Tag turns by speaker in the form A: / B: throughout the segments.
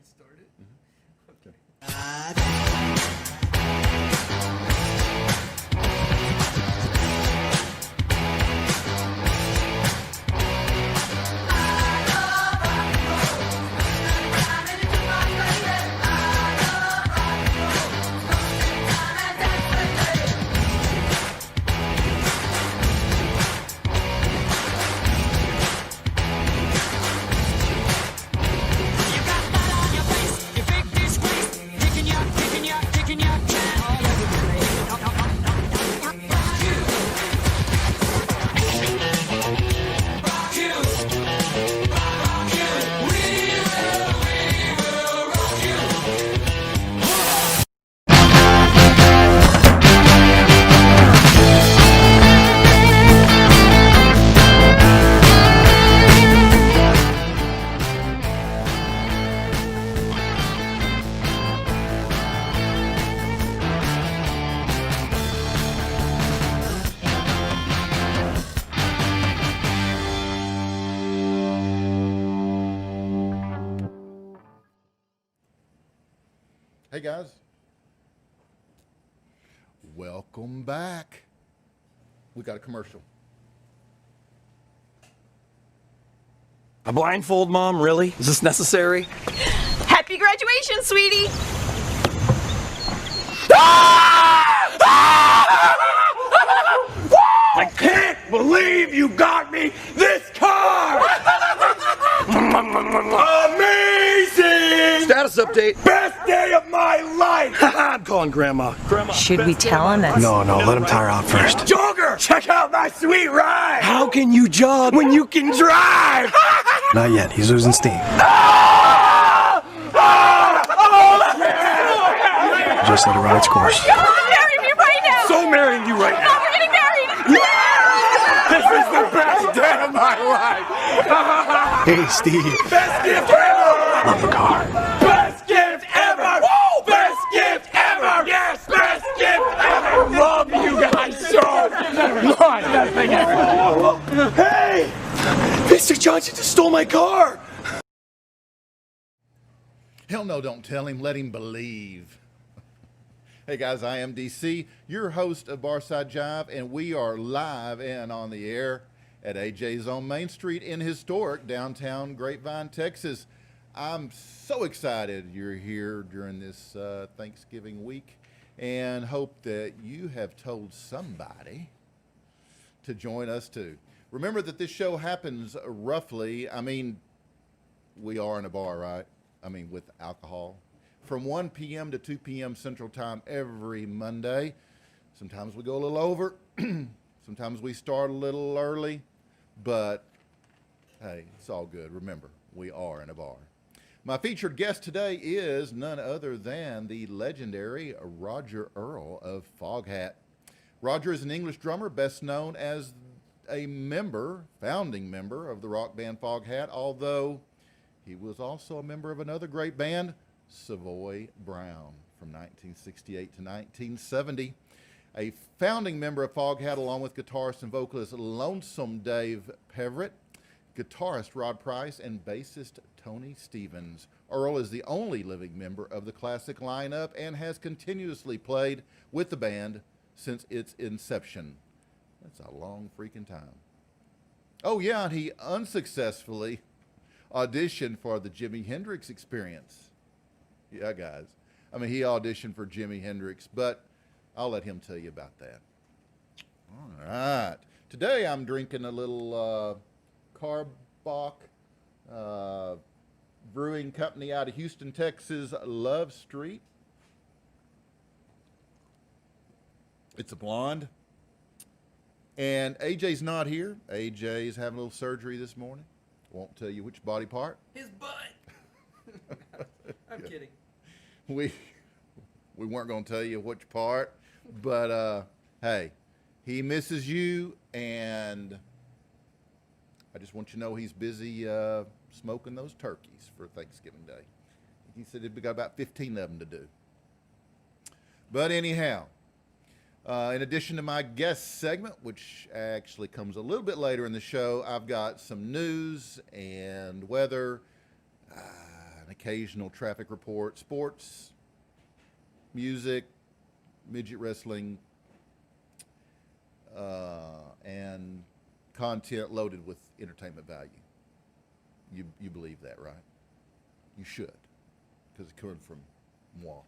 A: started?
B: Okay. Hey guys, welcome back. We got a commercial.
C: A blindfold, Mom? Really? Is this necessary?
D: Happy graduation, sweetie!
C: I can't believe you got me this car! Amazing! Status update. Best day of my life! I'm calling Grandma. Grandma.
D: Should we tell him that?
E: No, let him tire out first.
C: Jogger! Check out my sweet ride! How can you jog when you can drive?
E: Not yet, he's losing steam. Just let it run its course.
D: Marry me right now!
C: So marrying you right now.
D: We're getting married!
C: This is the best day of my life!
E: Hey, Steve.
C: Best gift ever!
E: Love the car.
C: Best gift ever! Woo! Best gift ever! Yes! Best gift ever! Love you guys so much! Best thing ever! Hey! Mr. Johnson just stole my car!
B: Hell no, don't tell him, let him believe. Hey guys, I am DC, your host of Barside Jive, and we are live and on the air at AJ's on Main Street in historic downtown Grapevine, Texas. I'm so excited you're here during this Thanksgiving week and hope that you have told somebody to join us too. Remember that this show happens roughly, we are in a bar, right? With alcohol. From 1 p.m. to 2 p.m. Central Time every Monday. Sometimes we go a little over. Sometimes we start a little early. But, hey, it's all good. Remember, we are in a bar. My featured guest today is none other than the legendary Roger Earl of Foghat. Roger is an English drummer, best known as a founding member of the rock band Foghat, although he was also a member of another great band, Savoy Brown, from 1968 to 1970. A founding member of Foghat, along with guitarist and vocalist Lonesome Dave Peverett, guitarist Rod Price, and bassist Tony Stevens. Earl is the only living member of the classic lineup and has continuously played with the band since its inception. That's a long freaking time. Oh yeah, and he unsuccessfully auditioned for the Jimi Hendrix Experience. Yeah, guys. He auditioned for Jimi Hendrix, but I'll let him tell you about that. All right. Today I'm drinking a little Carbach Brewing Company out of Houston, Texas, Love Street. It's a blonde. And AJ's not here. AJ's having a little surgery this morning. Won't tell you which body part.
A: His butt! I'm kidding.
B: We weren't going to tell you which part, but hey, he misses you, and I just want you to know he's busy smoking those turkeys for Thanksgiving Day. He said he'd got about 15 of them to do. But anyhow, in addition to my guest segment, which actually comes a little bit later in the show, I've got some news and weather. an occasional traffic report, sports, music, midget wrestling, and content loaded with entertainment value. You believe that, right? You should, because it's coming from moi.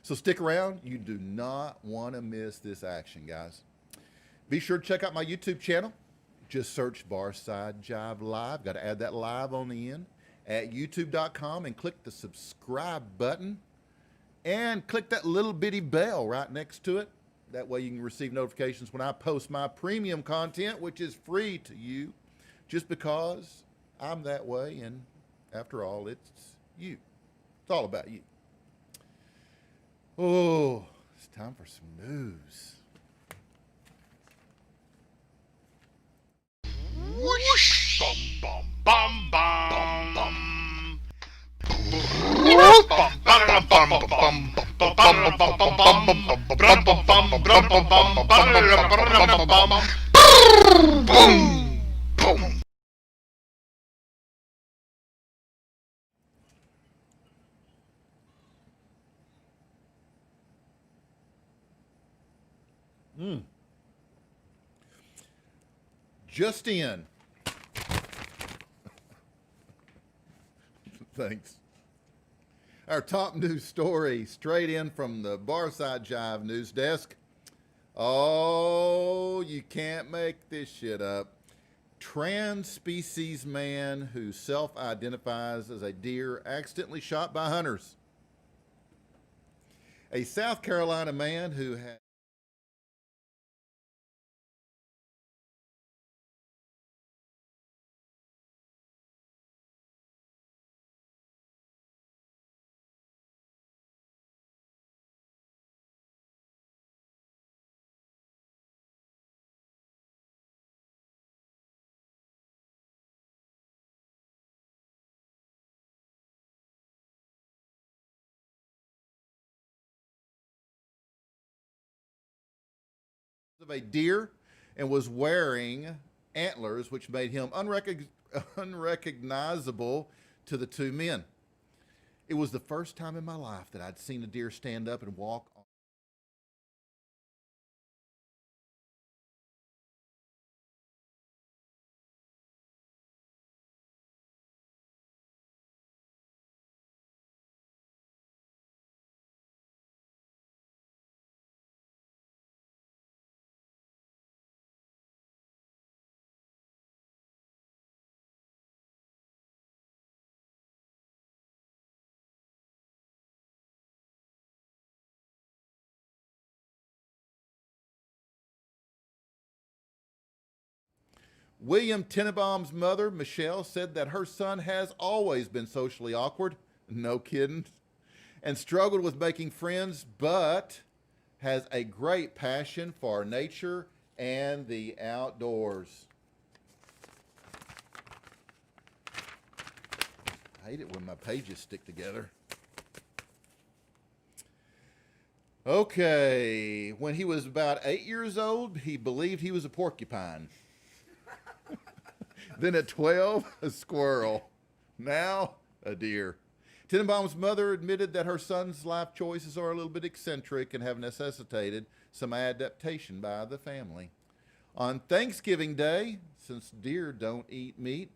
B: So stick around. You do not want to miss this action, guys. Be sure to check out my YouTube channel. Just search Barside Jive Live. Got to add that live on the end at youtube.com and click the subscribe button and click that little bitty bell right next to it. That way you can receive notifications when I post my premium content, which is free to you just because I'm that way. And after all, it's you. It's all about you. Oh, it's time for some news.
A: Whoosh! Bum bum bum bum bum.
B: Just in. Thanks. Our top news story straight in from the Barside Jive news desk. Oh, you can't make this shit up. Trans species man who self-identifies as a deer accidentally shot by hunters. A South Carolina man who had of a deer and was wearing antlers, which made him unrecognizable to the two men. It was the first time in my life that I'd seen a deer stand up and walk on. William Tenenbaum's mother, Michelle, said that her son has always been socially awkward, no kidding, and struggled with making friends, but has a great passion for nature and the outdoors. I hate it when my pages stick together. Okay, when he was about 8 years old, he believed he was a porcupine. Then at 12, a squirrel. Now, a deer. Tenenbaum's mother admitted that her son's life choices are a little bit eccentric and have necessitated some adaptation by the family. On Thanksgiving Day, since deer don't eat meat,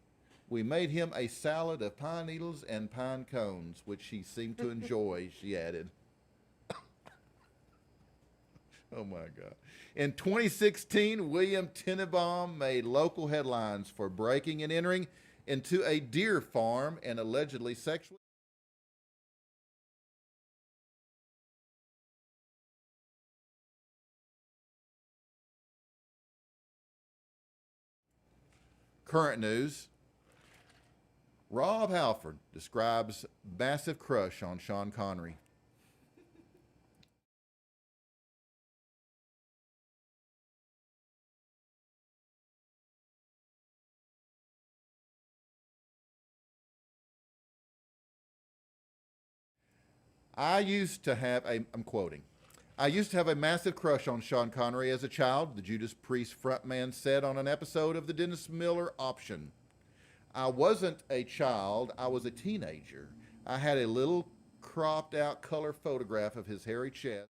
B: we made him a salad of pine needles and pine cones, which he seemed to enjoy, she added. Oh my God. In 2016, William Tenenbaum made local headlines for breaking and entering into a deer farm and allegedly sexually. Current news. Rob Halford describes massive crush on Sean Connery. I'm quoting, I used to have a massive crush on Sean Connery as a child, the Judas Priest frontman said on an episode of the Dennis Miller Option. I wasn't a child, I was a teenager. I had a little cropped out color photograph of his hairy chest.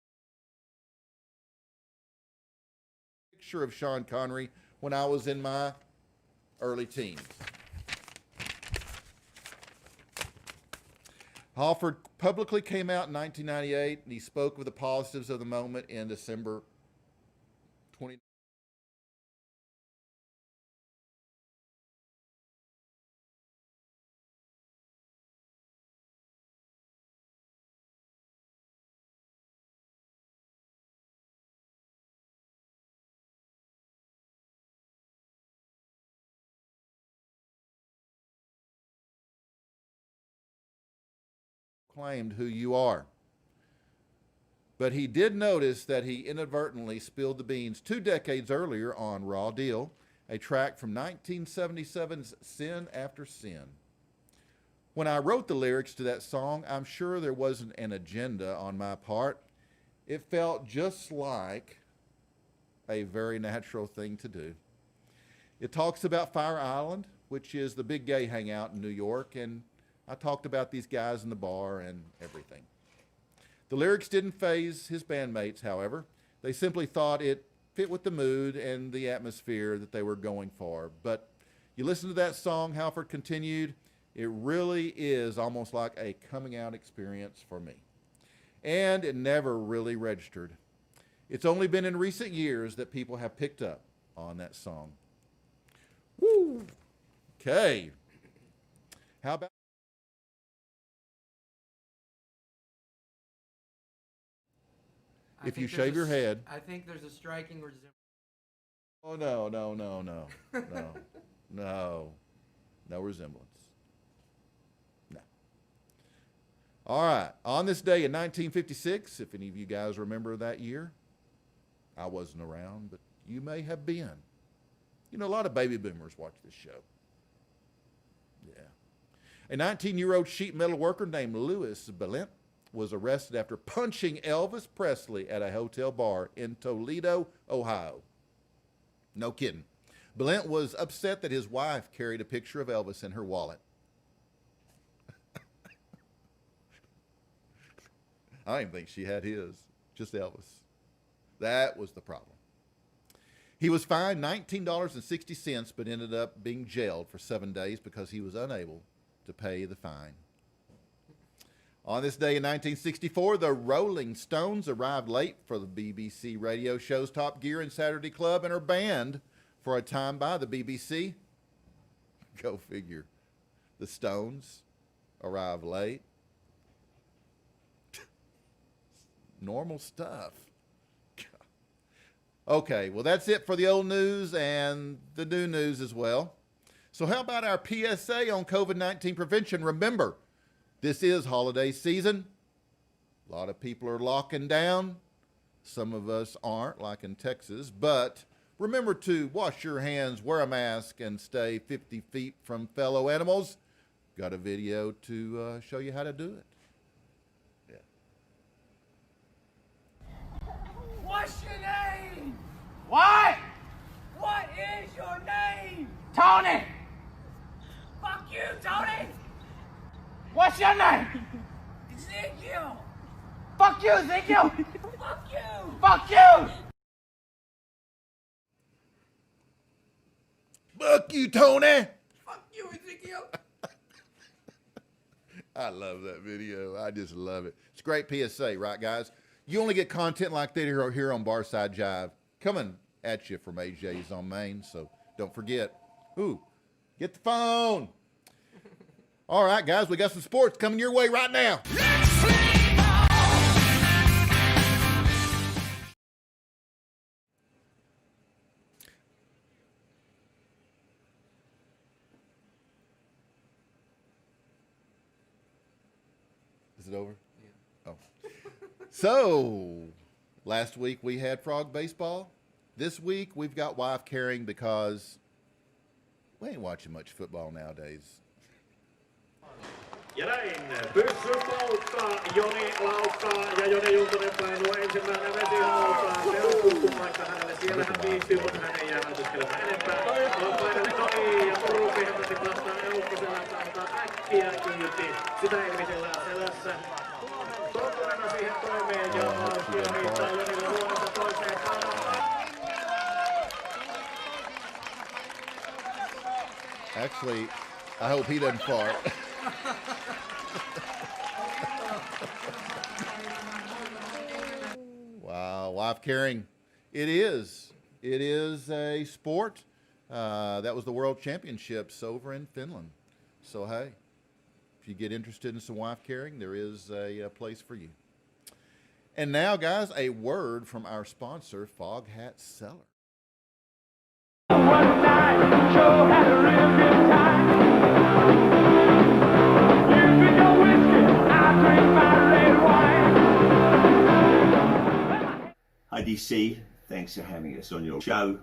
B: Picture of Sean Connery when I was in my early teens. Halford publicly came out in 1998 and he spoke of the positives of the moment in December 20. Claimed who you are. But he did notice that he inadvertently spilled the beans 2 decades earlier on Raw Deal, a track from 1977's Sin After Sin. When I wrote the lyrics to that song, I'm sure there wasn't an agenda on my part. It felt just like a very natural thing to do. It talks about Fire Island, which is the big gay hangout in New York, and I talked about these guys in the bar and everything. The lyrics didn't faze his bandmates, however. They simply thought it fit with the mood and the atmosphere that they were going for. But you listen to that song, Halford continued, it really is almost like a coming out experience for me. And it never really registered. It's only been in recent years that people have picked up on that song. Woo! Okay. How about if you shave your head?
F: I think there's a striking resemblance.
B: Oh, no. No resemblance. No. All right. On this day in 1956, if any of you guys remember that year, I wasn't around, but you may have been. You know, a lot of baby boomers watch this show. Yeah. A 19-year-old sheet metal worker named Louis Bellint was arrested after punching Elvis Presley at a hotel bar in Toledo, Ohio. No kidding. Bellint was upset that his wife carried a picture of Elvis in her wallet. I don't even think she had his, just Elvis. That was the problem. He was fined $19.60, but ended up being jailed for 7 days because he was unable to pay the fine. On this day in 1964, the Rolling Stones arrived late for the BBC radio shows Top Gear and Saturday Club and are banned for a time by the BBC. Go figure. The Stones arrived late. Normal stuff. Okay, well, that's it for the old news and the new news as well. So how about our PSA on COVID-19 prevention? Remember, this is holiday season. A lot of people are locking down. Some of us aren't, like in Texas. But remember to wash your hands, wear a mask, and stay 50 feet from fellow animals. Got a video to show you how to do it.
F: What's your name?
C: What?
F: What is your name?
C: Tony!
F: Fuck you, Tony!
C: What's your name?
F: Ezekiel!
C: Fuck you, Ezekiel!
F: Fuck you!
C: Fuck you!
B: Fuck you, Tony!
F: Fuck you, Ezekiel!
B: I love that video. I just love it. It's a great PSA, right, guys? You only get content like that here on Barside Jive, coming at you from AJ's on Main, so don't forget. Ooh, get the phone. All right, guys, we got some sports coming your way right now. Is it over? Yeah. Oh. So, last week we had frog baseball. This week we've got wife carrying because we ain't watching much football nowadays.
G: Ja näin, pyssy polttaa, Joni laukkaa ja Joni Juntunen painuu ensimmäinen vesihautaan. Peukkupaikka hänelle, siellä hän viihtyy, mutta hän ei jää nautuskelemaan enempää. Painelle Noni ja Turuki hemmästi vastaan Earl ja kyyti. Sitä ihmisillä selässä. Toppuneena siihen toimeen ja riittää Jonilla vuodesta toiseen kanavaan.
B: Actually, I hope he doesn't fart. Wow, wife carrying. It is a sport. That was the World Championships over in Finland. So, hey, if you get interested in some wife carrying, there is a place for you. And now, guys, a word from our sponsor, Foghat Cellar.
H: Hi DC, thanks for having us on your show.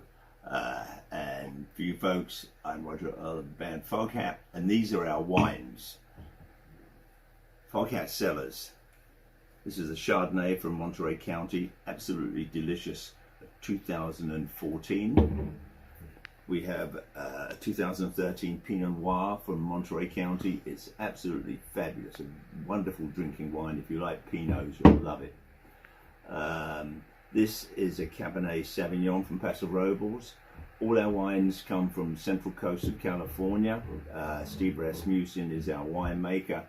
H: And for you folks, I'm Roger Earl of the band Foghat, and these are our wines. Foghat Cellars. This is a Chardonnay from Monterey County, absolutely delicious, 2014. We have a 2013 Pinot Noir from Monterey County. It's absolutely fabulous, a wonderful drinking wine. If you like Pinots, you'll love it. This is a Cabernet Sauvignon from Paso Robles. All our wines come from Central Coast of California. Steve Rasmussen is our winemaker.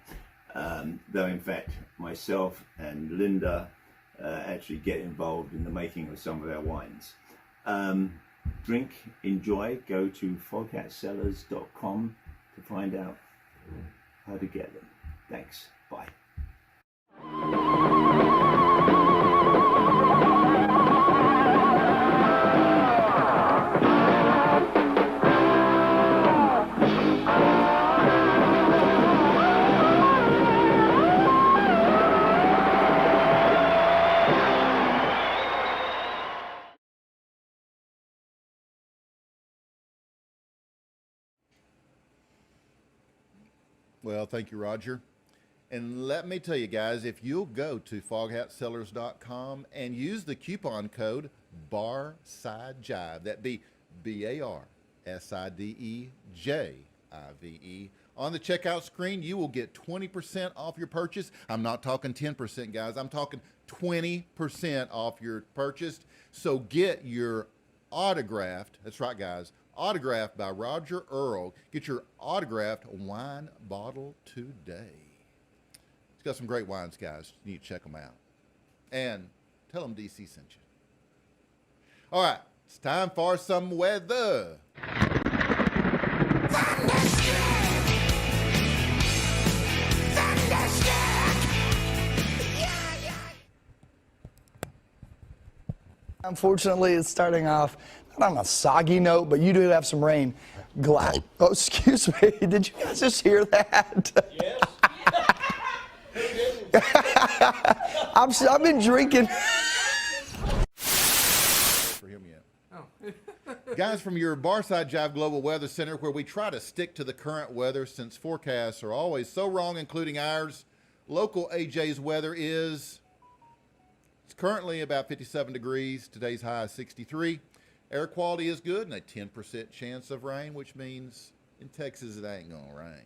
H: Though in fact myself and Linda actually get involved in the making of some of our wines. Drink, enjoy, go to foghatcellars.com to find out how to get them. Thanks, bye.
B: Well, thank you, Roger. And let me tell you guys, if you'll go to foghatcellars.com and use the coupon code Barside Jive, that'd be BARSIDEJIVE, on the checkout screen, you will get 20% off your purchase. I'm not talking 10%, guys. I'm talking 20% off your purchase. So get your autographed, that's right, guys, autographed by Roger Earl. Get your autographed wine bottle today. It's got some great wines, guys. You need to check them out. And tell them DC sent you. All right, it's time for some weather.
I: Unfortunately, it's starting off not on a soggy note, but you do have some rain. Oh, excuse me. Did you guys just hear that?
C: Yes.
I: I've been drinking.
B: For him yet. Oh. Guys, from your Barside Jive Global Weather Center, where we try to stick to the current weather since forecasts are always so wrong, including ours, local AJ's weather is... It's currently about 57 degrees. Today's high is 63. Air quality is good and a 10% chance of rain, which means in Texas it ain't gonna rain.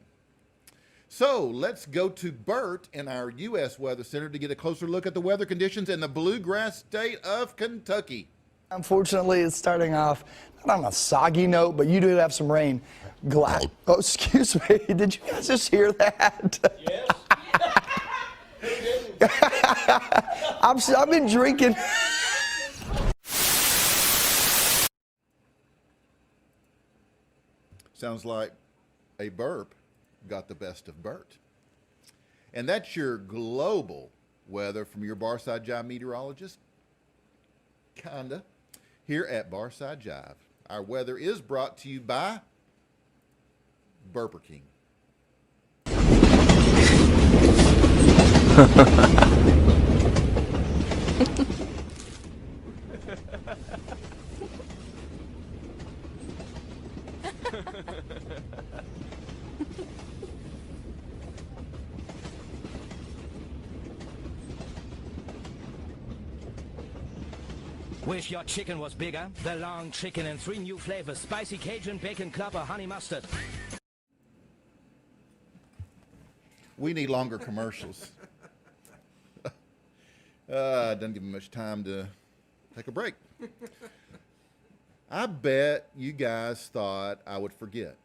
B: So let's go to Bert in our U.S. Weather Center to get a closer look at the weather conditions in the bluegrass state of Kentucky.
I: Unfortunately, it's starting off not on a soggy note, but you do have some rain. Oh, excuse me. Did you guys just hear that?
C: Yes.
I: I've been drinking.
B: Sounds like a burp got the best of Bert. And that's your global weather from your Barside Jive meteorologist. Kinda. Here at Barside Jive. Our weather is brought to you by Burper King.
J: Wish your chicken was bigger. The long chicken in 3 new flavors: spicy Cajun, bacon, club, or honey mustard.
B: We need longer commercials. Doesn't give me much time to take a break. I bet you guys thought I would forget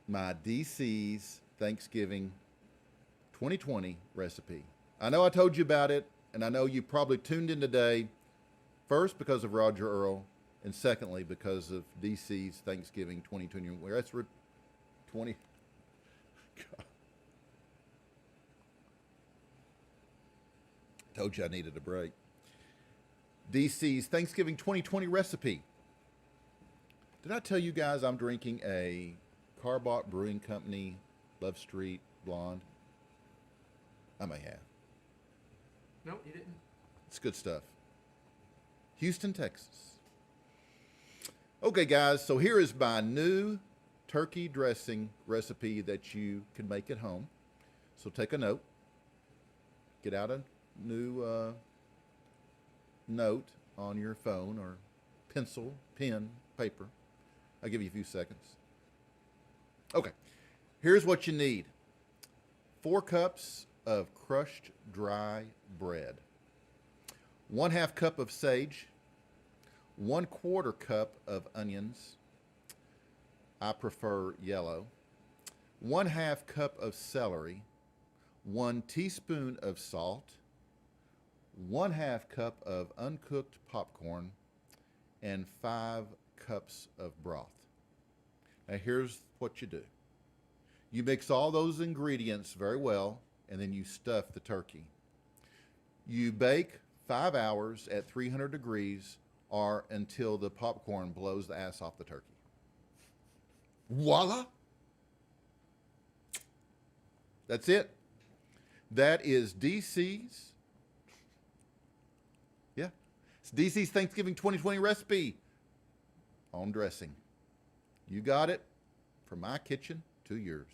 B: my DC's Thanksgiving 2020 recipe. I know I told you about it, and I know you probably tuned in today, first because of Roger Earl, and secondly because of DC's Thanksgiving 2020. Where that's 20. God. Told you I needed a break. DC's Thanksgiving 2020 recipe. Did I tell you guys I'm drinking a Carbot Brewing Company Love Street Blonde? I may have.
K: No, you didn't.
B: It's good stuff. Houston, Texas. Okay, guys, so here is my new turkey dressing recipe that you can make at home. So take a note. Get out a new note on your phone or pencil, pen, paper. I'll give you a few seconds. Okay, here's what you need. 4 cups of crushed dry bread, 1/2 cup of sage, 1/4 cup of onions. I prefer yellow. 1/2 cup of celery, 1 teaspoon of salt, 1/2 cup of uncooked popcorn, and 5 cups of broth. Now here's what you do. You mix all those ingredients very well, and then you stuff the turkey. You bake 5 hours at 300 degrees or until the popcorn blows the ass off the turkey. Voila! That's it. That is DC's. Yeah. It's DC's Thanksgiving 2020 recipe on dressing. You got it from my kitchen to yours.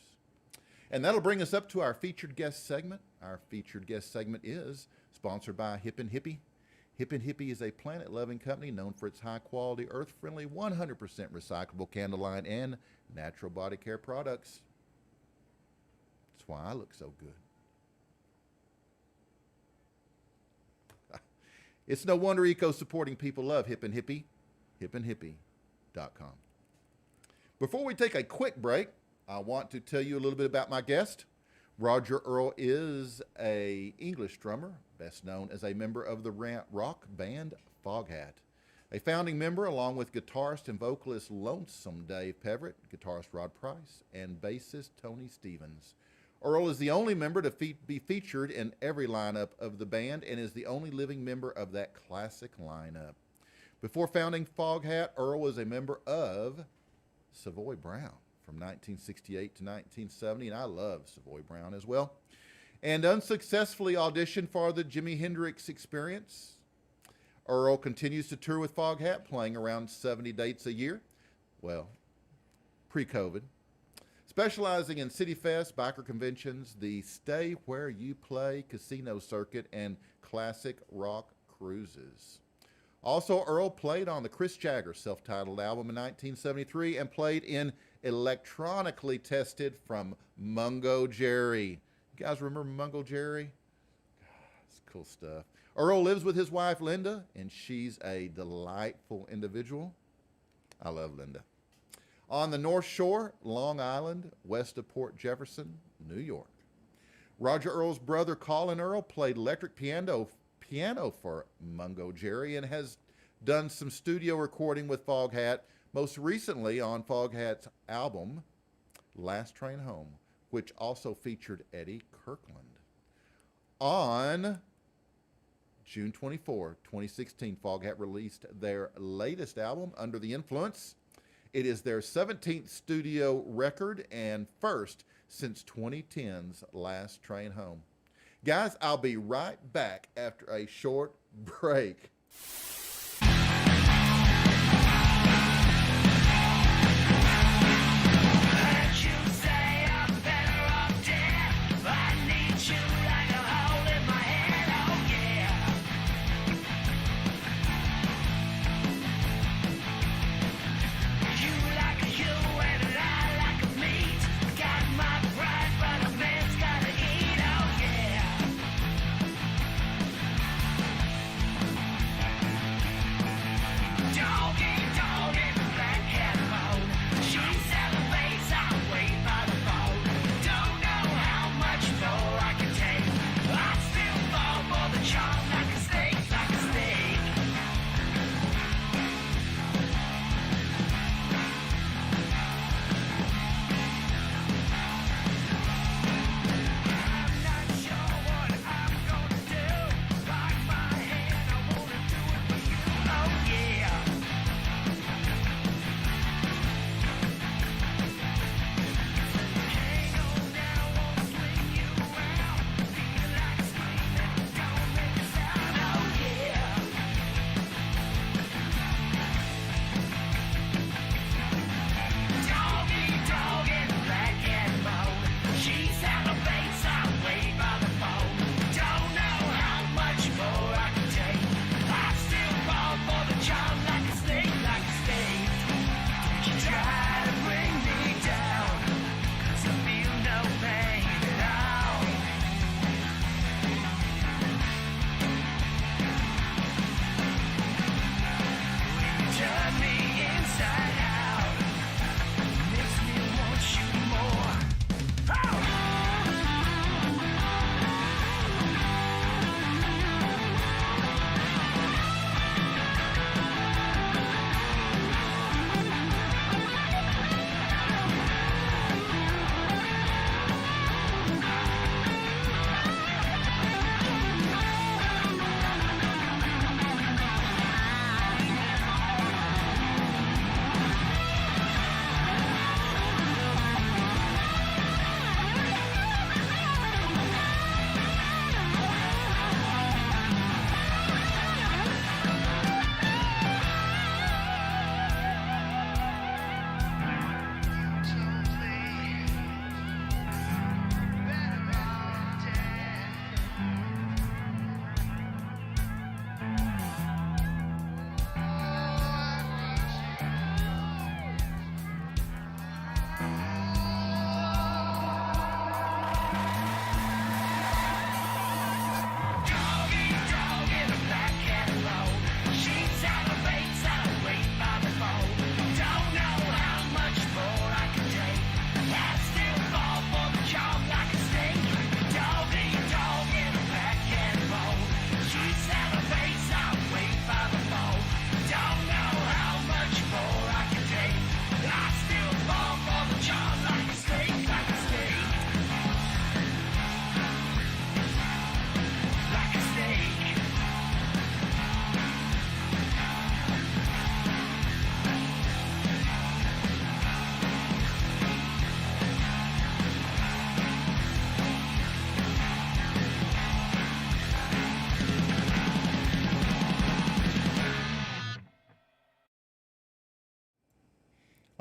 B: And that'll bring us up to our featured guest segment. Our featured guest segment is sponsored by Hip and Hippie. Hip and Hippie is a planet-loving company known for its high-quality, earth-friendly, 100% recyclable candle line and natural body care products. That's why I look so good. It's no wonder eco-supporting people love Hip and Hippie. hipandhippie.com. Before we take a quick break, I want to tell you a little bit about my guest. Roger Earl is an English drummer, best known as a member of the rock band Foghat. A founding member along with guitarist and vocalist Lonesome Dave Peverett, guitarist Rod Price, and bassist Tony Stevens. Earl is the only member to be featured in every lineup of the band and is the only living member of that classic lineup. Before founding Foghat, Earl was a member of Savoy Brown from 1968 to 1970, and I love Savoy Brown as well, and unsuccessfully auditioned for the Jimi Hendrix Experience. Earl continues to tour with Foghat, playing around 70 dates a year, well, pre-COVID, specializing in City Fest, biker conventions, the Stay Where You Play casino circuit, and classic rock cruises. Also, Earl played on the Chris Jagger self-titled album in 1973 and played in Electronically Tested from Mungo Jerry. You guys remember Mungo Jerry? God, it's cool stuff. Earl lives with his wife, Linda, and she's a delightful individual. I love Linda. On the North Shore, Long Island, west of Port Jefferson, New York. Roger Earl's brother, Colin Earl, played electric piano for Mungo Jerry and has done some studio recording with Foghat, most recently on Foghat's album, Last Train Home, which also featured Eddie Kirkland. On June 24, 2016, Foghat released their latest album, Under the Influence. It is their 17th studio record and first since 2010's Last Train Home. Guys, I'll be right back after a short break.
C: You like a you and I like a meat. Got my pride, but I'm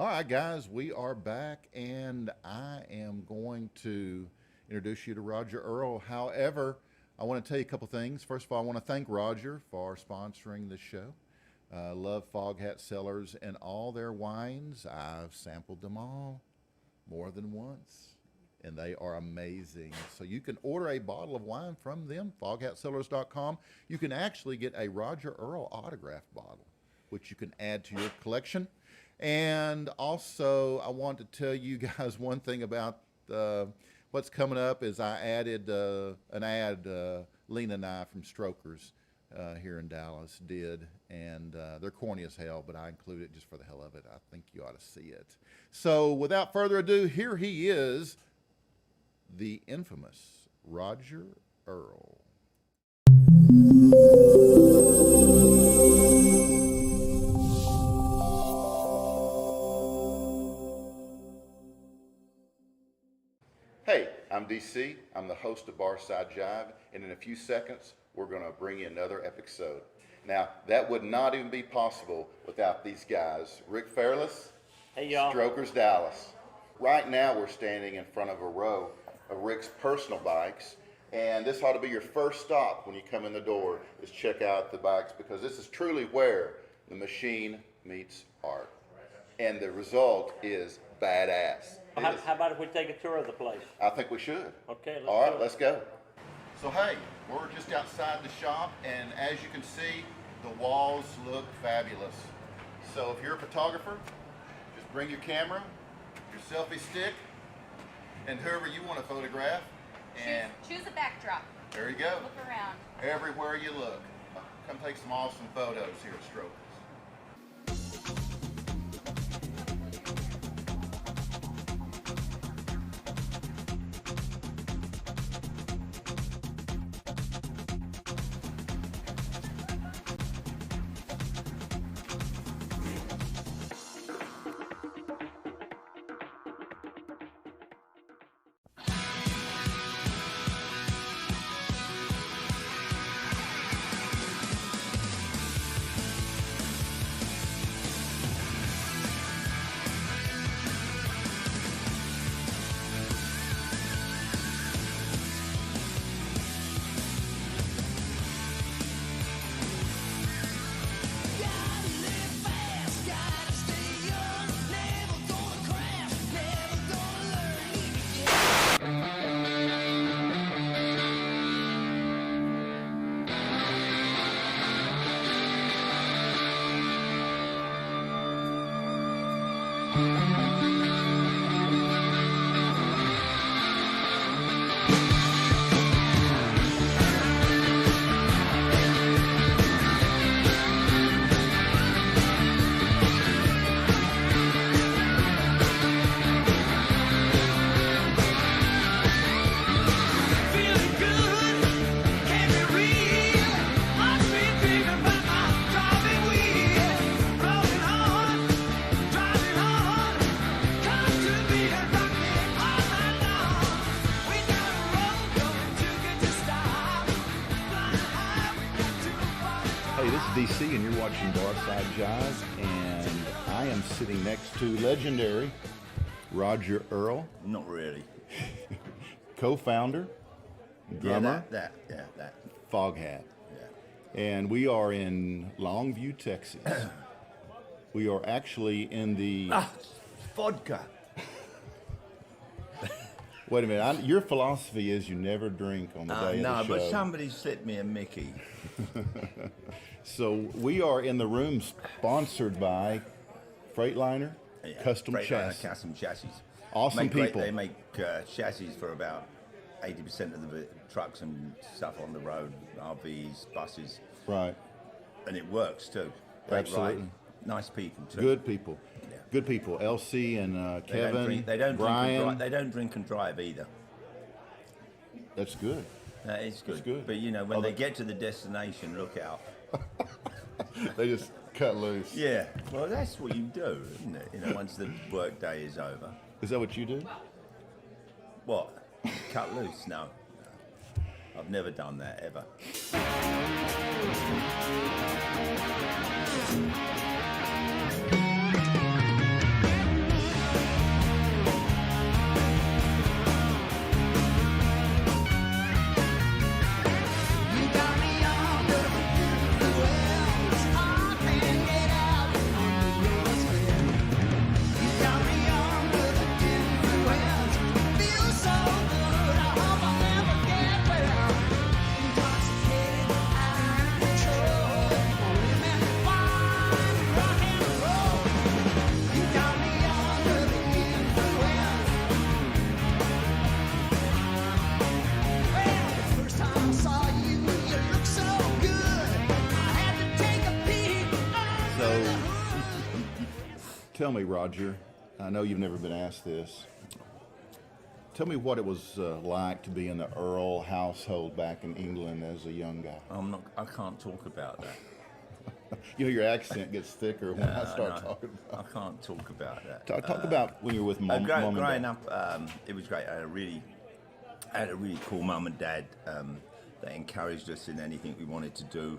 B: All right, guys, we are back, and I am going to introduce you to Roger Earl. However, I want to tell you a couple things. First of all, I want to thank Roger for sponsoring this show. Love Foghat Cellars and all their wines. I've sampled them all more than once, and they are amazing. So you can order a bottle of wine from them, foghatsellars.com. You can actually get a Roger Earl autographed bottle, which you can add to your collection. And also, I want to tell you guys one thing about what's coming up is I added an ad Lena and I from Strokers here in Dallas did, and they're corny as hell, but I include it just for the hell of it. I think you ought to see it. So without further ado, here he is, the infamous Roger Earl. Hey, I'm DC. I'm the host of Barside Jive, and in a few seconds, we're going to bring you another episode. Now, that would not even be possible without these guys. Rick Fairless,
L: hey y'all.
B: Strokers Dallas. Right now, we're standing in front of a row of Rick's personal bikes, and this ought to be your first stop when you come in the door, is check out the bikes, because this is truly where the machine meets art. And the result is badass.
L: How about if we take a tour of the place?
B: I think we should.
L: Okay, let's
B: All right,
L: do it.
B: let's go. So hey, we're just outside the shop, and as you can see, the walls look fabulous. So if you're a photographer, just bring your camera, your selfie stick, and whoever you want to photograph, and
D: Choose a backdrop.
B: there you go.
D: Look around.
B: Everywhere you look. Come take some awesome photos here at Strokers. DC, and you're watching Barside Jive, and I am sitting next to legendary Roger Earl.
H: Not really.
B: Co-founder, drummer,
H: that.
B: Foghat.
H: Yeah.
B: And we are in Longview, Texas. We are actually in the...
H: Vodka.
B: Wait a minute. Your philosophy is you never drink on the day of the show.
H: No, but somebody slipped me a Mickey.
B: So we are in the room sponsored by Freightliner Custom
H: Freightliner
B: Chassis.
H: Custom Chassis.
B: Awesome people.
H: They make chassis for about 80% of the trucks and stuff on the road, RVs, buses.
B: Right.
H: And it works too. Great
B: Absolutely.
H: ride. Nice people too.
B: Good people.
H: Yeah.
B: Good people. LC and Kevin,
H: They don't
B: Brian.
H: they don't drink and drive either.
B: That's good.
H: That is good.
B: That's good.
H: But you know, when they get to the destination, look out.
B: They just cut loose.
H: Yeah. Well, that's what you do, isn't it? You know, once the work day is over.
B: Is that what you do?
H: What? Cut loose? No. I've never done that ever.
B: Tell me, Roger, I know you've never been asked this. Tell me what it was like to be in the Earl household back in England as a young guy.
H: I can't talk about that.
B: You know, your accent gets thicker when I start
H: No,
B: talking about
H: I can't talk about that.
B: Talk about when you were with mom and dad.
H: Growing up, it was great. I had a really cool mum and dad that encouraged us in anything we wanted to do.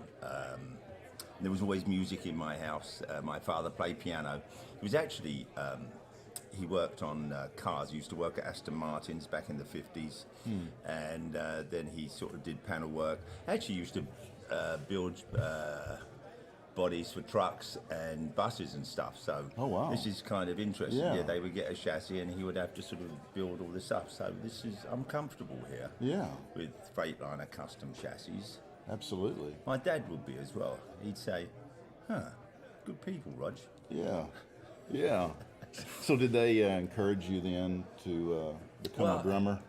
H: There was always music in my house. My father played piano. He was actually, he worked on cars. He used to work at Aston Martins back in the 50s. And then he sort of did panel work. Actually used to build bodies for trucks and buses and stuff. So
B: oh, wow.
H: This is kind of interesting.
B: Yeah.
H: They would get a chassis and he would have to sort of build all this up. So I'm comfortable here.
B: Yeah.
H: With Freightliner custom chassis.
B: Absolutely.
H: My dad would be as well. He'd say, good people, Rog.
B: Yeah. Yeah. So did they encourage you then to become a drummer?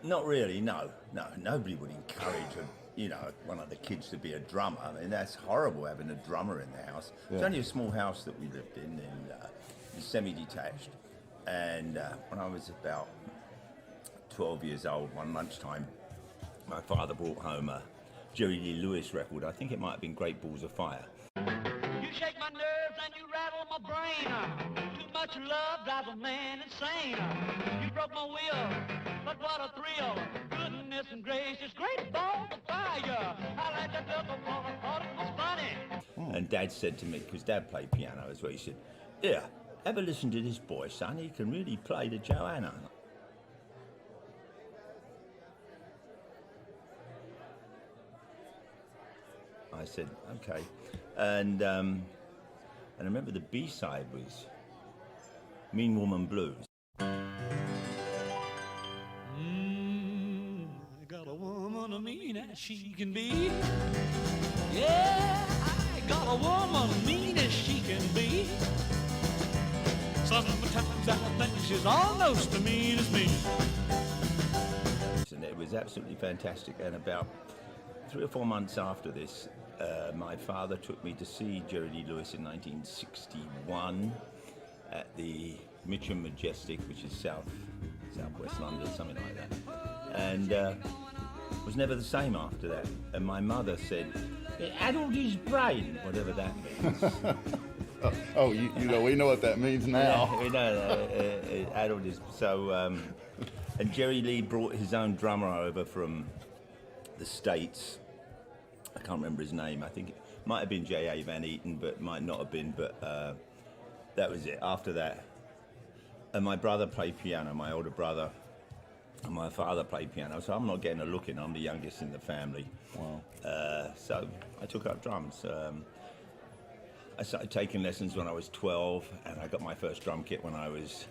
H: Not really, no. Nobody would encourage one of the kids to be a drummer. I mean, that's horrible having a drummer in the house.
B: Yeah.
H: It's only a small house that we lived in semi-detached. And when I was about 12 years old, one lunchtime, my father brought home a Jerry Lee Lewis record. I think it might have been Great Balls of Fire.
M: You shake my nerves and you rattle my brain. Too much love drives a man insane. You broke my will, but what a thrill. Goodness and gracious, great balls of fire. I like that double ball, I thought it was funny.
H: And Dad said to me, because Dad played piano as well, he said, "Here, ever listen to this boy, son? He can really play the Joanna." I said, okay. And I remember the B-side was Mean Woman Blues.
M: I got a woman mean as she can be. Yeah, I got a woman mean as she can be. Sometimes I think she's almost as mean as me.
H: And it was absolutely fantastic. And about 3 or 4 months after this, my father took me to see Jerry Lee Lewis in 1961 at the Mitcham Majestic, which is southwest London, something like that. And was never the same after that. And my mother said, "It addled his brain," whatever that means.
B: We know what that means now.
H: Yeah, we know it addled his. So, and Jerry Lee brought his own drummer over from the States. I can't remember his name. I think it might have been J.A. Van Eaton, but might not have been. But that was it. After that, and my brother played piano, my older brother, and my father played piano. So I'm not getting a look in. I'm the youngest in the family.
B: Wow.
H: So I took up drums. I started taking lessons when I was 12, and I got my first drum kit when I was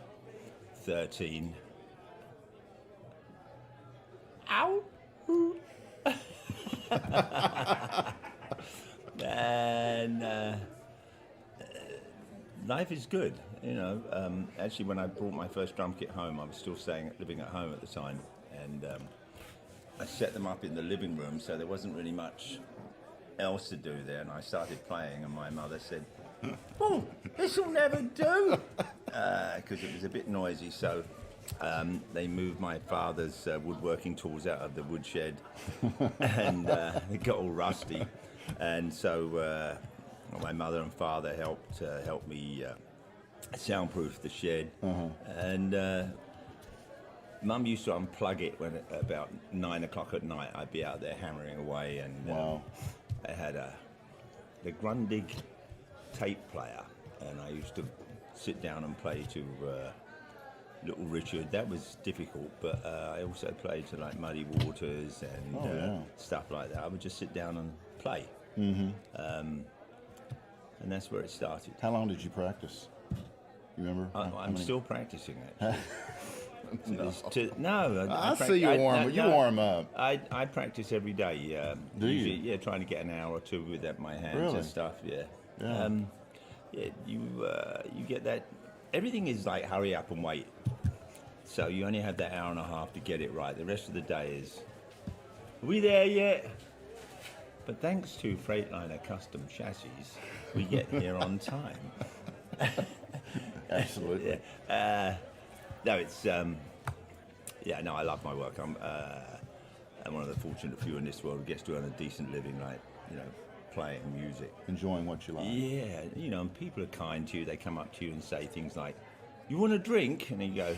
H: 13. Ow! And life is good, Actually, when I brought my first drum kit home, I was still living at home at the time, and I set them up in the living room, so there wasn't really much else to do there. And I started playing, and my mother said, "Oh, this will never do," because it was a bit noisy. So they moved my father's woodworking tools out of the woodshed, and it got all rusty. And so my mother and father helped me soundproof the shed. And Mum used to unplug it when about 9 o'clock at night. I'd be out there hammering away, and
B: wow.
H: I had the Grundig tape player, and I used to sit down and play to Little Richard. That was difficult, but I also played to like Muddy Waters and stuff like that. I would just sit down and play. And that's where it started.
B: How long did you practice? You remember?
H: I'm still practicing it.
B: No. I see you warm up.
H: I practice every day.
B: Do you?
H: Yeah, trying to get an hour or two with my hands and stuff. Yeah. You get that. Everything is like hurry up and wait. So you only have that hour and a half to get it right. The rest of the day is, are we there yet? But thanks to Freightliner custom chassis, we get here on time.
B: Absolutely.
H: No, it's yeah. No, I love my work. I'm one of the fortunate few in this world who gets to earn a decent living, like, you know, playing music,
B: enjoying what you like.
H: Yeah, you know, and people are kind to you. They come up to you and say things like, "You want a drink?" And you go,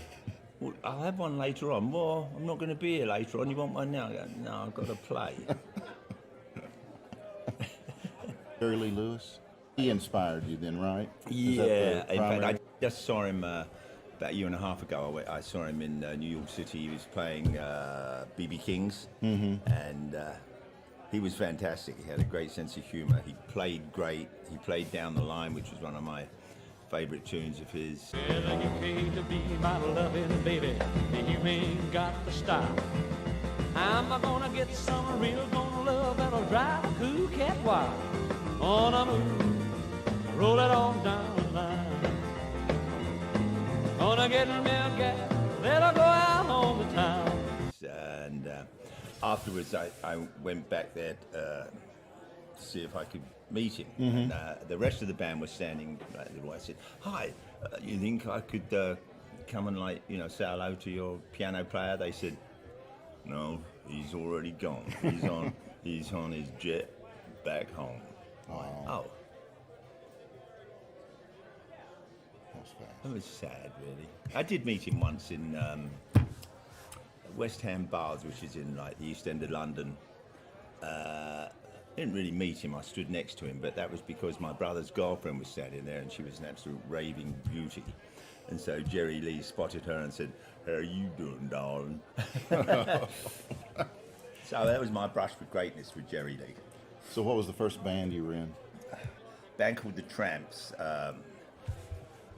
H: "Well, I'll have one later on." "Well, I'm not going to be here later on. You want one now?" I go, "No, I've got to play."
B: Jerry Lee Lewis, he inspired you then, right?
H: Yeah, in fact, I just saw him about a year and a half ago. I saw him in New York City. He was playing B.B. King's, and he was fantastic. He had a great sense of humor. He played great. He played Down the Line, which was one of my favorite tunes of his.
M: Well, you paid to be my loving baby, and you ain't got to stop. I'm gonna get some real gonna love that'll drive a cool cat wild. On a move, roll it on down the line. Gonna get me a gal that'll go out on the town.
H: And afterwards, I went back there to see if I could meet him. And the rest of the band was standing right there. I said, "Hi, you think I could come and, like, you know, say hello to your piano player?" They said, "No, he's already gone. He's on his jet back home." Oh.
B: That's fast.
H: It was sad, really. I did meet him once in West Ham Bars, which is in, like, the East End of London. Didn't really meet him. I stood next to him, but that was because my brother's girlfriend was standing there, and she was an absolute raving beauty. And so Jerry Lee spotted her and said, "How are you doing, darling?" So that was my brush with greatness with Jerry Lee.
B: So what was the first band you were in?
H: Band called the Tramps.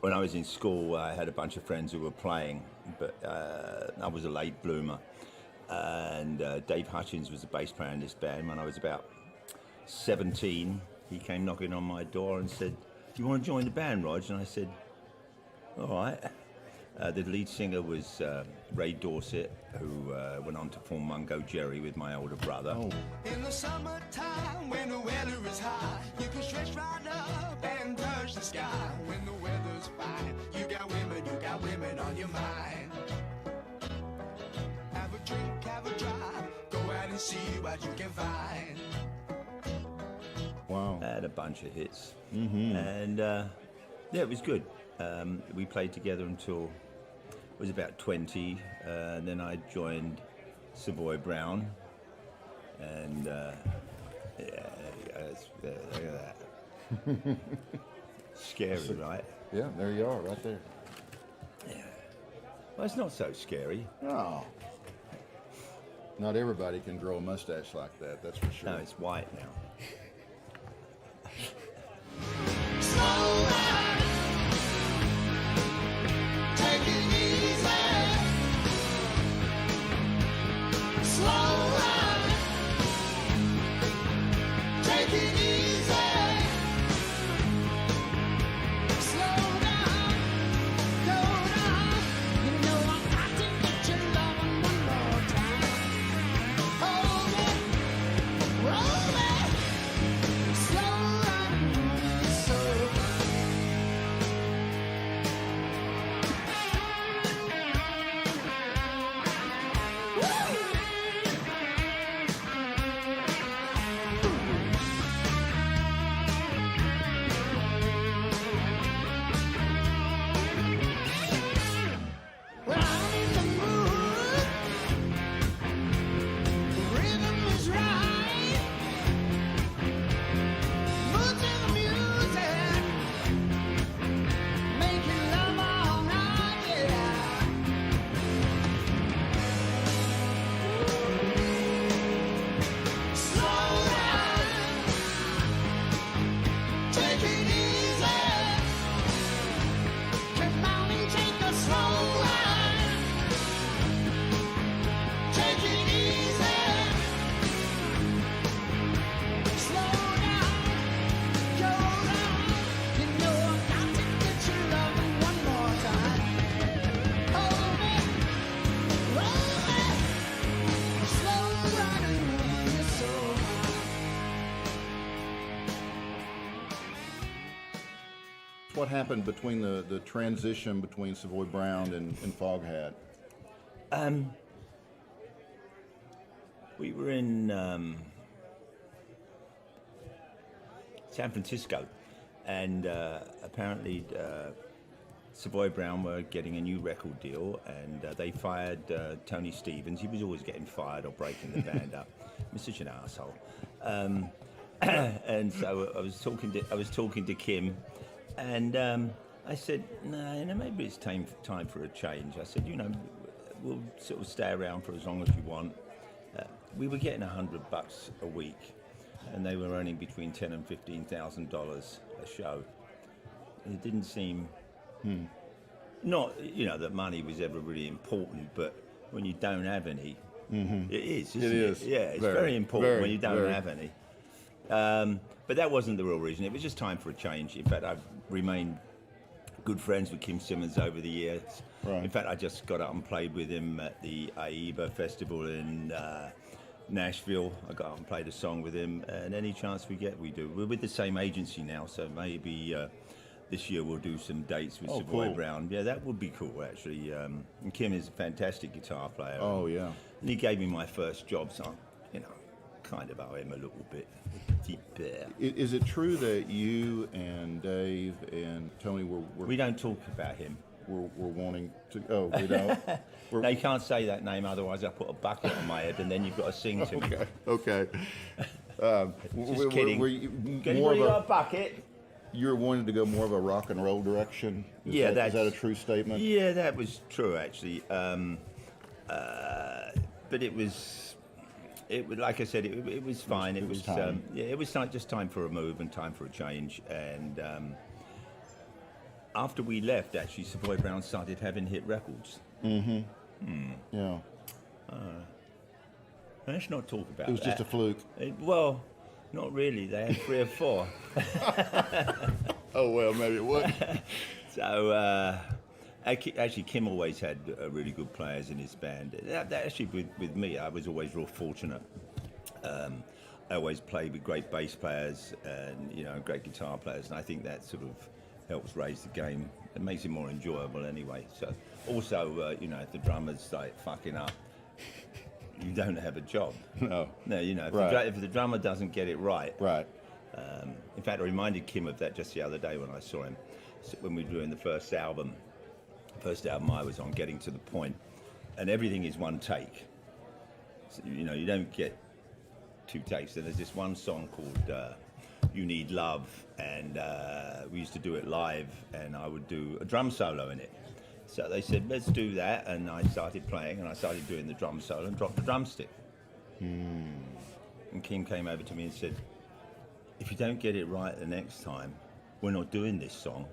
H: When I was in school, I had a bunch of friends who were playing, but I was a late bloomer. And Dave Hutchins was the bass player in this band. When I was about 17, he came knocking on my door and said, "Do you want to join the band, Rog?" And I said, "All right." The lead singer was Ray Dorset, who went on to form Mungo Jerry with my older brother.
C: In the summertime, when the weather is high, you can stretch right up and touch the sky. When the weather's fine, you got women on your mind. Have a drink, have a drive, go out and see what you can find.
B: Wow.
H: I had a bunch of hits. And yeah, it was good. We played together until I was about 20, and then I joined Savoy Brown, and yeah, look at that. Scary, right?
B: Yeah, there you are, right there.
H: Yeah. Well, it's not so scary.
B: No. Not everybody can grow a mustache like that, that's for sure.
H: No, it's white now.
B: what happened between the transition between Savoy Brown and Foghat?
H: We were in San Francisco, and apparently Savoy Brown were getting a new record deal, and they fired Tony Stevens. He was always getting fired or breaking the band up. He's such an asshole. And so I was talking to Kim, and I said, no, maybe it's time for a change. I said, we'll sort of stay around for as long as you want. We were getting $100 a week, and they were earning between $10,000 and $15,000 a show. It didn't seem, not that money was ever really important, but when you don't have any, it is. Isn't it? Yeah, it's very important when you don't have any. But that wasn't the real reason. It was just time for a change. In fact, I've remained good friends with Kim Simmons over the years.
B: Right.
H: In fact, I just got up and played with him at the AIBA festival in Nashville. I got up and played a song with him, and any chance we get, we do. We're with the same agency now, so maybe this year we'll do some dates with Savoy Brown. Yeah, that would be cool, actually. And Kim is a fantastic guitar player.
B: Oh, yeah.
H: And he gave me my first job, so kind of owe him a little bit.
B: Is it true that you and Dave and Tony were
H: we don't talk about him.
B: We're wanting to. Oh, we don't.
H: No, you can't say that name, otherwise I put a bucket on my head, and then you've got to sing to me.
B: Okay.
H: Just kidding.
B: Were you
H: more of a bucket?
B: You were wanting to go more of a rock and roll direction. Is that a true statement?
H: Yeah, that was true actually. But it was. Like I said, it was fine. It was time. It was just time for a move and time for a change. And after we left, actually, Savoy Brown started having hit records.
B: Yeah.
H: Let's not talk about that.
B: It was just a fluke.
H: Well, not really. They had 3 or 4.
B: Oh well, maybe it was.
H: So. Actually, Kim always had really good players in his band. Actually, with me, I was always real fortunate. I always played with great bass players and great guitar players, and I think that sort of helps raise the game. It makes it more enjoyable anyway. So, also, if the drummer's like fucking up, you don't have a job.
B: No.
H: If the drummer doesn't get it right.
B: Right.
H: In fact, I reminded Kim of that just the other day when I saw him, when we were doing the first album. First album I was on, Getting to the Point, and everything is one take. So, you don't get 2 takes. And there's this one song called You Need Love, and we used to do it live, and I would do a drum solo in it. So they said, let's do that, and I started playing, and I started doing the drum solo and dropped the drumstick. And Kim came over to me and said, if you don't get it right the next time, we're not doing this song.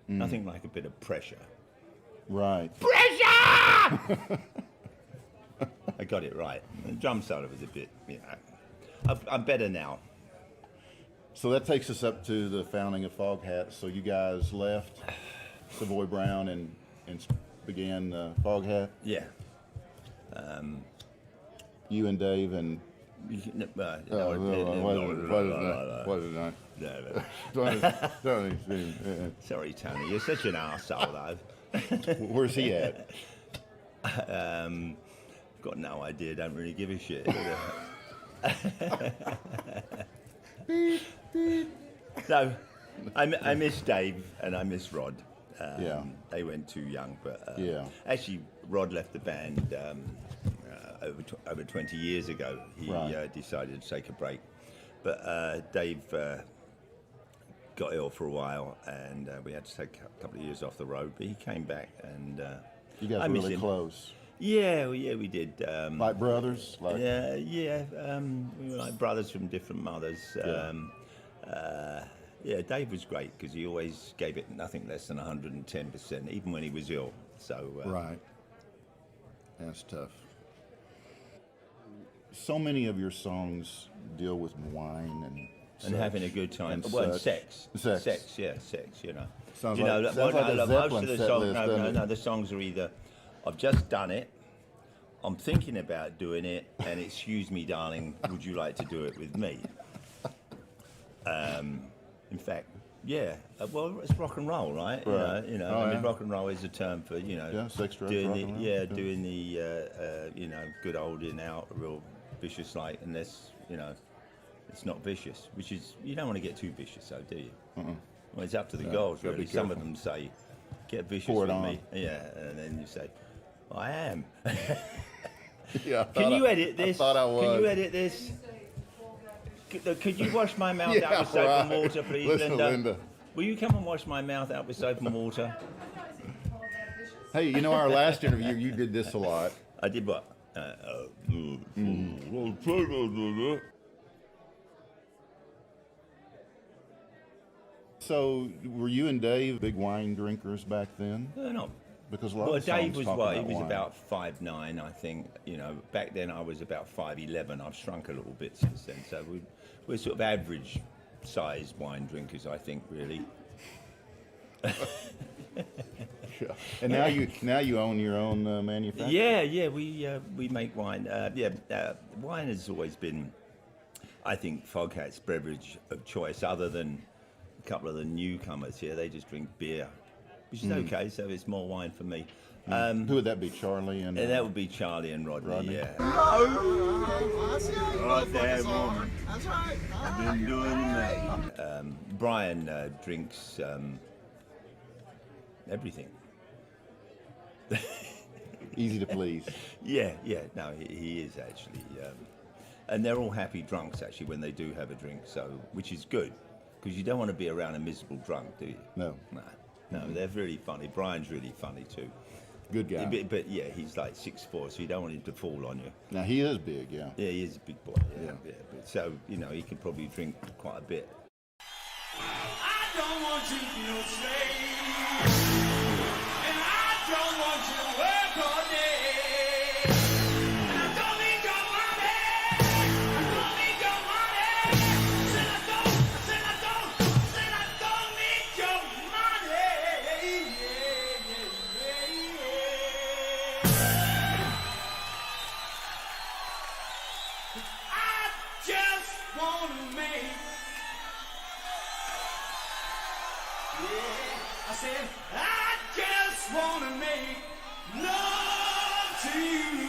H: Nothing like a bit of pressure.
B: Right.
H: Pressure! I got it right. The drum solo was a bit, I'm better now.
B: So that takes us up to the founding of Foghat. So you guys left Savoy Brown and began Foghat?
H: Yeah.
B: You and Dave and...
H: What
B: is that?
H: Sorry, Tony. You're such an arsehole, though.
B: Where's he at?
H: Got no idea. Don't really give a shit. So, I miss Dave and I miss Rod. They went too young, but actually, Rod left the band over 20 years ago. He decided to take a break, but Dave got ill for a while, and we had to take a couple of years off the road. But he came back, and
B: you guys were really close.
H: Yeah, we did.
B: Like brothers?
H: We were like brothers from different mothers. Dave was great because he always gave it nothing less than 110%, even when he was ill. So
B: That's tough. So many of your songs deal with wine and
H: and having a good time.
B: and
H: Well, and
B: sex.
H: sex, yeah, sex. You know,
B: Sounds
H: you know,
B: like- sounds like a
H: most
B: Zeppelin
H: of the
B: set
H: songs.
B: list, doesn't it?
H: No. The songs are either I've just done it, I'm thinking about doing it, and excuse me, darling, would you like to do it with me? In fact, yeah. Well, it's rock and roll, right?
B: Right.
H: You know.
B: Oh,
H: I mean,
B: yeah.
H: rock and roll is a term for
B: Yeah, sex, drugs,
H: doing
B: rock
H: the
B: and roll,
H: yeah,
B: yeah.
H: doing the good old in out, real vicious like, unless it's not vicious, which is you don't want to get too vicious, though, do you? Well, it's up to the
B: No,
H: girls,
B: gotta be
H: really. Some of
B: careful.
H: them say, "Get vicious
B: Pour it
H: with
B: on.
H: me," yeah, and then you say, "I am."
B: Yeah,
H: Can you edit this?
B: I thought I was.
H: Can you edit this? Could you wash my mouth out
B: Yeah,
H: with soap and
B: right.
H: water, please,
B: Listen,
H: Linda?
B: Linda.
H: Will you come and wash my mouth out with soap and water?
B: Hey, you know our last interview, you did this a lot.
H: I did what?
B: So, were you and Dave big wine drinkers back then?
H: No.
B: Because a lot
H: Well,
B: of
H: Dave
B: songs
H: was
B: talk
H: what? He
B: about
H: was
B: wine.
H: about 5'9", I think. You know, back then I was about 5'11". I've shrunk a little bit since then. So we're sort of average size wine drinkers, I think, really.
B: Yeah. And now you own your own manufacturer.
H: Yeah, we make wine. Wine has always been, I think, Foghat's beverage of choice. Other than a couple of the newcomers here, they just drink beer, which is okay. So it's more wine for me.
B: Who would that be? Charlie and
H: that would be Charlie and Rodney. Yeah.
C: Right there, woman.
F: That's right.
C: I've been doing that.
H: Brian drinks everything.
B: Easy to please.
H: Yeah. No, he is actually, and they're all happy drunks actually when they do have a drink. So, which is good, because you don't want to be around a miserable drunk, do you?
B: No.
H: No, they're really funny. Brian's really funny too.
B: Good guy.
H: But yeah, he's like 6'4", so you don't want him to fall on you.
B: Now he is big, yeah.
H: Yeah, he is a big boy. Yeah. But, so he can probably drink quite a bit.
C: I don't want you no slave, and I don't want you to work all day. And I don't need your money. I don't need your money. Said I don't need your money. I just wanna make. Yeah, I said, I just wanna make love to you.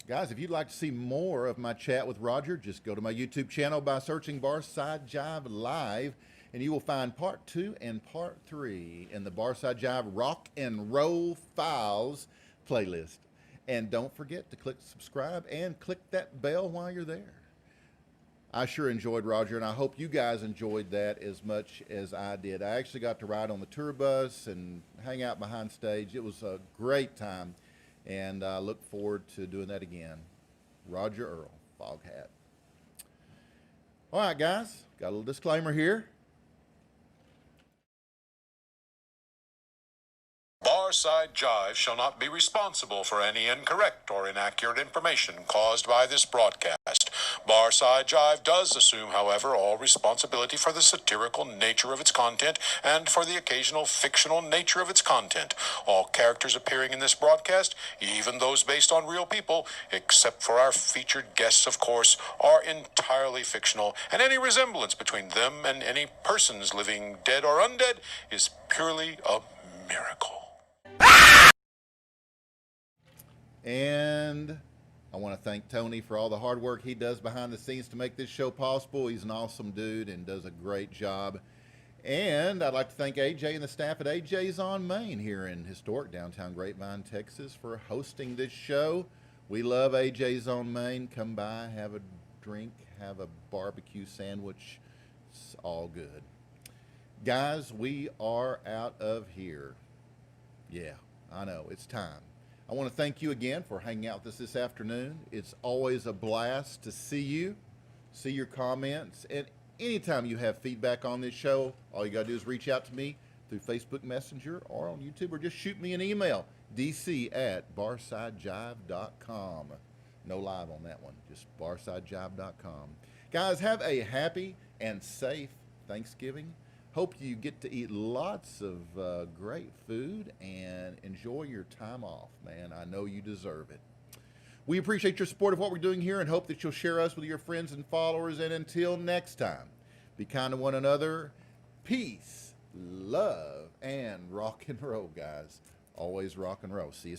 B: Guys, if you'd like to see more of my chat with Roger, just go to my YouTube channel by searching Barside Jive Live, and you will find part 2 and part 3 in the Barside Jive Rock and Roll Files playlist. And don't forget to click subscribe and click that bell while you're there. I sure enjoyed Roger, and I hope you guys enjoyed that as much as I did. I actually got to ride on the tour bus and hang out behind stage. It was a great time, and I look forward to doing that again. Roger Earl, Foghat. All right, guys, got a little disclaimer here.
N: Barside Jive shall not be responsible for any incorrect or inaccurate information caused by this broadcast. Barside Jive does assume, however, all responsibility for the satirical nature of its content and for the occasional fictional nature of its content. All characters appearing in this broadcast, even those based on real people, except for our featured guests, of course, are entirely fictional, and any resemblance between them and any persons living dead or undead is purely a miracle.
B: And I want to thank Tony for all the hard work he does behind the scenes to make this show possible. He's an awesome dude and does a great job. And I'd like to thank AJ and the staff at AJ's on Main here in historic downtown Grapevine, Texas, for hosting this show. We love AJ's on Main. Come by, have a drink, have a barbecue sandwich. It's all good. Guys, we are out of here. Yeah, I know, it's time. I want to thank you again for hanging out with us this afternoon. It's always a blast to see you, see your comments, and anytime you have feedback on this show, all you got to do is reach out to me through Facebook Messenger or on YouTube, or just shoot me an email, dc@barsidejive.com. No live on that one, just barsidejive.com. Guys, have a happy and safe Thanksgiving. Hope you get to eat lots of great food and enjoy your time off, man. I know you deserve it. We appreciate your support of what we're doing here and hope that you'll share us with your friends and followers. And until next time, be kind to one another. Peace, love, and rock and roll, guys. Always rock and roll. See you.